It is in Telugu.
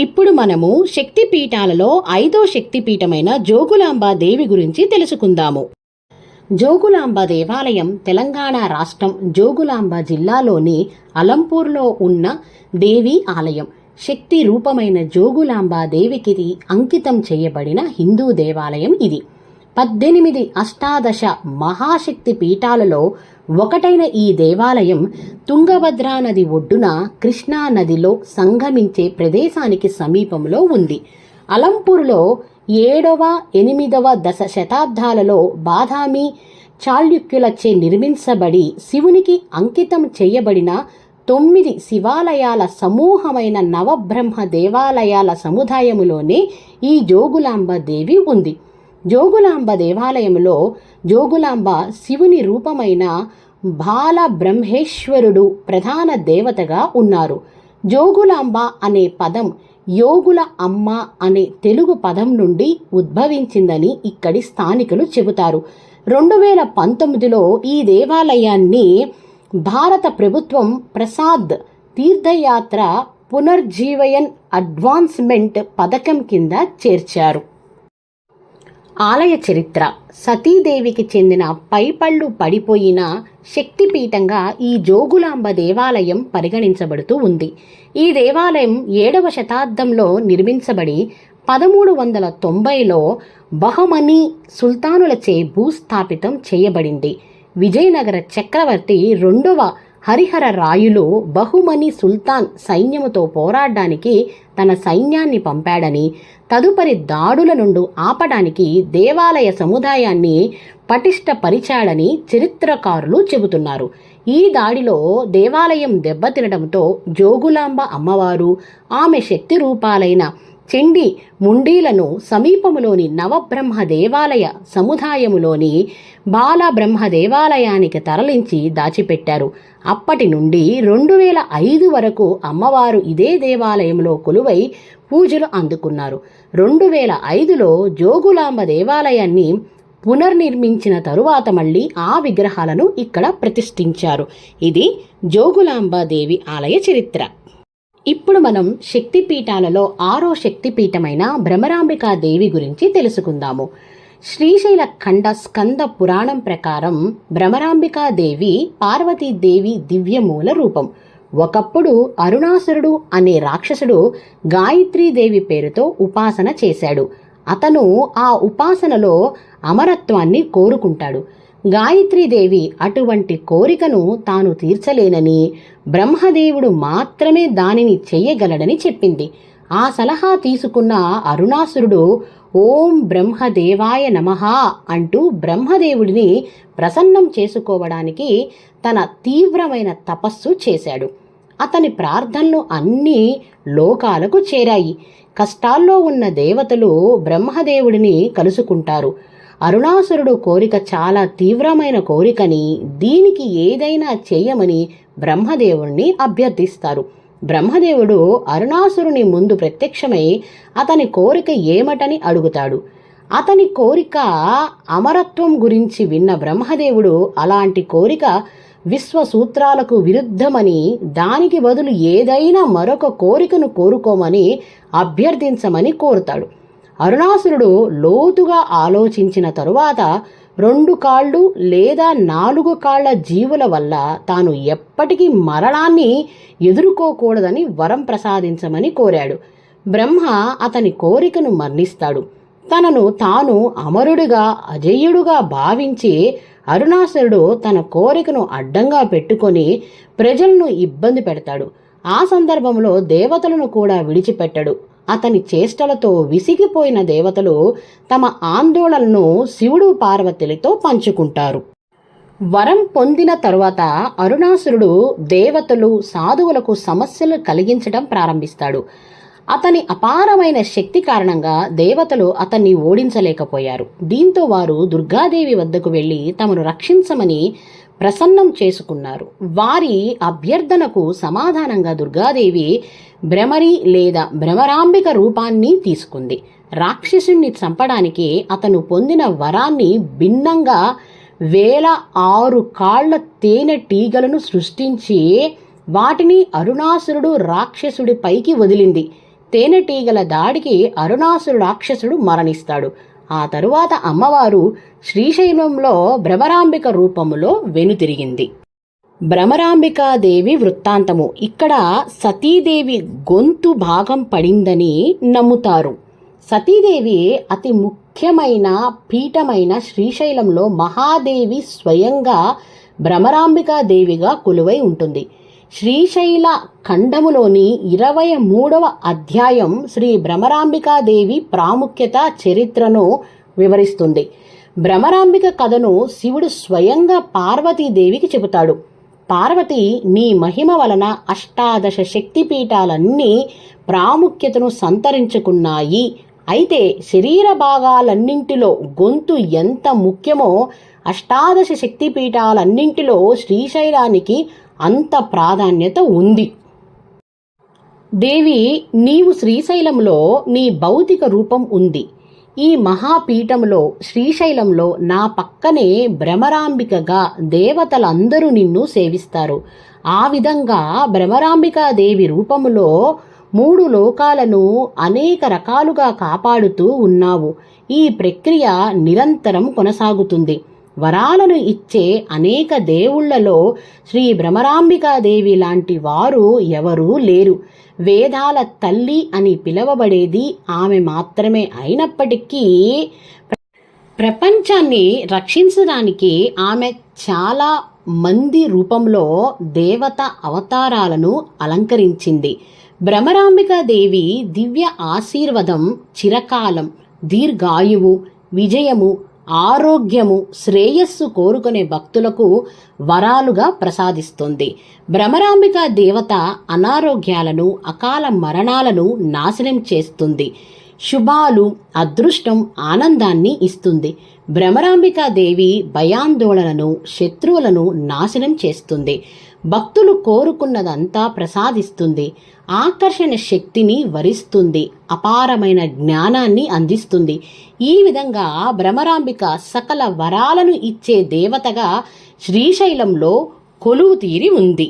ఇప్పుడు మనము శక్తిపీఠాలలో 5వ శక్తిపీఠమైన జోగులాంబ దేవి గురించి తెలుసుకుందాము. జోగులాంబ దేవాలయం తెలంగాణ రాష్ట్రం జోగులాంబ జిల్లాలోని అలంపూర్లో ఉన్న దేవి ఆలయం. శక్తి రూపమైన జోగులాంబ దేవికి అంకితం చేయబడిన హిందూ దేవాలయం ఇది. 18 అష్టాదశ మహాశక్తి పీఠాలలో ఒకటైన ఈ దేవాలయం తుంగభద్రా నది ఒడ్డున కృష్ణా నదిలో సంగమించే ప్రదేశానికి సమీపంలో ఉంది. అలంపూర్లో 7వ 8వ శతాబ్దాలలో బాదామి చాళుక్యులచే నిర్మించబడి శివునికి అంకితం చేయబడిన 9 శివాలయాల సమూహమైన నవబ్రహ్మ దేవాలయాల సముదాయములోనే ఈ జోగులాంబ దేవి ఉంది. జోగులాంబ దేవాలయంలో జోగులాంబ శివుని రూపమైన బాల బ్రహ్మేశ్వరుడు ప్రధాన దేవతగా ఉన్నారు. జోగులాంబ అనే పదం యోగుల అమ్మ అనే తెలుగు పదం నుండి ఉద్భవించిందని ఇక్కడి స్థానికులు చెబుతారు. 2019లో ఈ దేవాలయాన్ని భారత ప్రభుత్వం ప్రసాద్ తీర్థయాత్ర పునర్జీవయన్ అడ్వాన్స్మెంట్ పథకం కింద చేర్చారు. ఆలయ చరిత్ర. సతీదేవికి చెందిన పైపళ్ళు పడిపోయిన శక్తిపీఠంగా ఈ జోగులాంబ దేవాలయం పరిగణించబడుతూ ఉంది. ఈ దేవాలయం 7వ శతాబ్దంలో నిర్మించబడి 1390లో బహమనీ సుల్తానులచే భూస్థాపితం చేయబడింది. విజయనగర చక్రవర్తి 2వ హరిహర రాయులు బహుమని సుల్తాన్ సైన్యముతో పోరాడడానికి తన సైన్యాన్ని పంపాడని, తదుపరి దాడుల నుండి ఆపడానికి దేవాలయ సముదాయాన్ని పటిష్టపరిచాడని చరిత్రకారులు చెబుతున్నారు. ఈ దాడిలో దేవాలయం దెబ్బతినడంతో జోగులాంబ అమ్మవారు, ఆమె శక్తి రూపాలైన చండి ముండీలను సమీపములోని నవబ్రహ్మ దేవాలయ సముదాయములోని బాలబ్రహ్మ దేవాలయానికి తరలించి దాచిపెట్టారు. అప్పటి నుండి 2005 వరకు అమ్మవారు ఇదే దేవాలయంలో కొలువై పూజలు అందుకున్నారు. 2005లో జోగులాంబ దేవాలయాన్ని పునర్నిర్మించిన తరువాత మళ్ళీ ఆ విగ్రహాలను ఇక్కడ ప్రతిష్ఠించారు. ఇది జోగులాంబ దేవి ఆలయ చరిత్ర. ఇప్పుడు మనం శక్తిపీఠాలలో 6వ శక్తిపీఠమైన భ్రమరాంబికా దేవి గురించి తెలుసుకుందాము. శ్రీశైల ఖండ స్కంద పురాణం ప్రకారం భ్రమరాంబికా దేవి పార్వతీదేవి దివ్యమూల రూపం. ఒకప్పుడు అరుణాసురుడు అనే రాక్షసుడు గాయత్రీదేవి పేరుతో ఉపాసన చేశాడు. అతను ఆ ఉపాసనలో అమరత్వాన్ని కోరుకుంటాడు. గాయత్రీదేవి అటువంటి కోరికను తాను తీర్చలేనని, బ్రహ్మదేవుడు మాత్రమే దానిని చెయ్యగలడని చెప్పింది. ఆ సలహా తీసుకున్న అరుణాసురుడు ఓం బ్రహ్మదేవాయ నమః అంటూ బ్రహ్మదేవుడిని ప్రసన్నం చేసుకోవడానికి తన తీవ్రమైన తపస్సు చేశాడు. అతని ప్రార్థనలు అన్ని లోకాలకు చేరాయి. కష్టాల్లో ఉన్న దేవతలు బ్రహ్మదేవుడిని కలుసుకుంటారు. అరుణాసురుడు కోరిక చాలా తీవ్రమైన కోరికని, దీనికి ఏదైనా చేయమని బ్రహ్మదేవుణ్ణి అభ్యర్థిస్తారు. బ్రహ్మదేవుడు అరుణాసురుని ముందు ప్రత్యక్షమై అతని కోరిక ఏమటని అడుగుతాడు. అతని కోరిక అమరత్వం గురించి విన్న బ్రహ్మదేవుడు అలాంటి కోరిక విశ్వసూత్రాలకు విరుద్ధమని, దానికి బదులు ఏదైనా మరొక కోరికను కోరుకోమని అభ్యర్థించమని కోరుతాడు. అరుణాసురుడు లోతుగా ఆలోచించిన తరువాత 2 కాళ్ళు లేదా 4 కాళ్ల జీవుల వల్ల తాను ఎప్పటికీ మరణాన్ని ఎదుర్కోకూడదని వరం ప్రసాదించమని కోరాడు. బ్రహ్మ అతని కోరికను మన్నిస్తాడు. తనను తాను అమరుడిగా అజేయుడుగా భావించి అరుణాసురుడు తన కోరికను అడ్డంగా పెట్టుకొని ప్రజలను ఇబ్బంది పెడతాడు. ఆ సందర్భంలో దేవతలను కూడా విడిచిపెట్టడు. అతని చేష్టలతో విసిగిపోయిన దేవతలు తమ ఆందోళనను శివుడు పార్వతులతో పంచుకుంటారు. వరం పొందిన తరువాత అరుణాసురుడు దేవతలు సాధువులకు సమస్యలు కలిగించడం ప్రారంభిస్తాడు. అతని అపారమైన శక్తి కారణంగా దేవతలు అతన్ని ఓడించలేకపోయారు. దీంతో వారు దుర్గాదేవి వద్దకు వెళ్లి తమను రక్షించమని ప్రసన్నం చేసుకున్నారు. వారి అభ్యర్థనకు సమాధానంగా దుర్గాదేవి భ్రమరి లేదా భ్రమరాంబిక రూపాన్ని తీసుకుంది. రాక్షసుణ్ణి చంపడానికి అతను పొందిన వరాన్ని భిన్నంగా 1006 కాళ్ల తేనె టీగలను సృష్టించి వాటిని అరుణాసురుడు రాక్షసుడి పైకి వదిలింది. తేనెటీగల దాడికి అరుణాసురు రాక్షసుడు మరణిస్తాడు. ఆ తరువాత అమ్మవారు శ్రీశైలంలో భ్రమరాంబిక రూపములో వెనుతిరిగింది. భ్రమరాంబికాదేవి వృత్తాంతము. ఇక్కడ సతీదేవి గొంతు భాగం పడిందని నమ్ముతారు. సతీదేవి అతి ముఖ్యమైన పీఠమైన శ్రీశైలంలో మహాదేవి స్వయంగా భ్రమరాంబికాదేవిగా కొలువై ఉంటుంది. శ్రీశైల ఖండములోని 23వ అధ్యాయం శ్రీ భ్రమరాంబికాదేవి ప్రాముఖ్యత చరిత్రను వివరిస్తుంది. భ్రమరాంబిక కథను శివుడు స్వయంగా పార్వతీదేవికి చెబుతాడు. పార్వతి, నీ మహిమ వలన అష్టాదశ శక్తిపీఠాలన్నీ ప్రాముఖ్యతను సంతరించుకున్నాయి. అయితే శరీర భాగాలన్నింటిలో గొంతు ఎంత ముఖ్యమో అష్టాదశ శక్తిపీఠాలన్నింటిలో శ్రీశైలానికి అంత ప్రాధాన్యత ఉంది. దేవి, నీవు శ్రీశైలంలో నీ భౌతిక రూపం ఉంది. ఈ మహాపీఠంలో శ్రీశైలంలో నా పక్కనే భ్రమరాంబికగా దేవతలందరూ నిన్ను సేవిస్తారు. ఆ విధంగా భ్రమరాంబికాదేవి రూపములో 3 లోకాలను అనేక రకాలుగా కాపాడుతూ ఉన్నావు. ఈ ప్రక్రియ నిరంతరం కొనసాగుతుంది. వరాలను ఇచ్చే అనేక దేవుళ్లలో శ్రీ భ్రమరాంబికాదేవి లాంటి వారు ఎవరూ లేరు. వేదాల తల్లి అని పిలువబడేది ఆమె మాత్రమే అయినప్పటికీ ప్రపంచాన్ని రక్షించడానికి ఆమె చాలా మంది రూపంలో దేవత అవతారాలను అలంకరించింది. భ్రమరాంబికాదేవి దివ్య ఆశీర్వాదం చిరకాలం, దీర్ఘాయువు, విజయము, ఆరోగ్యము, శ్రేయస్సు కోరుకునే భక్తులకు వరాలుగా ప్రసాదిస్తుంది. భ్రమరాంబికా దేవత అనారోగ్యాలను, అకాల మరణాలను నాశనం చేస్తుంది. శుభాలు, అదృష్టం, ఆనందాన్ని ఇస్తుంది. భ్రమరాంబికా దేవి భయాందోళనను, శత్రువులను నాశనం చేస్తుంది. భక్తులు కోరుకున్నదంతా ప్రసాదిస్తుంది. ఆకర్షణ శక్తిని వరిస్తుంది. అపారమైన జ్ఞానాన్ని అందిస్తుంది. ఈ విధంగా భ్రమరాంబిక సకల వరాలను ఇచ్చే దేవతగా శ్రీశైలంలో కొలువు తీరి ఉంది.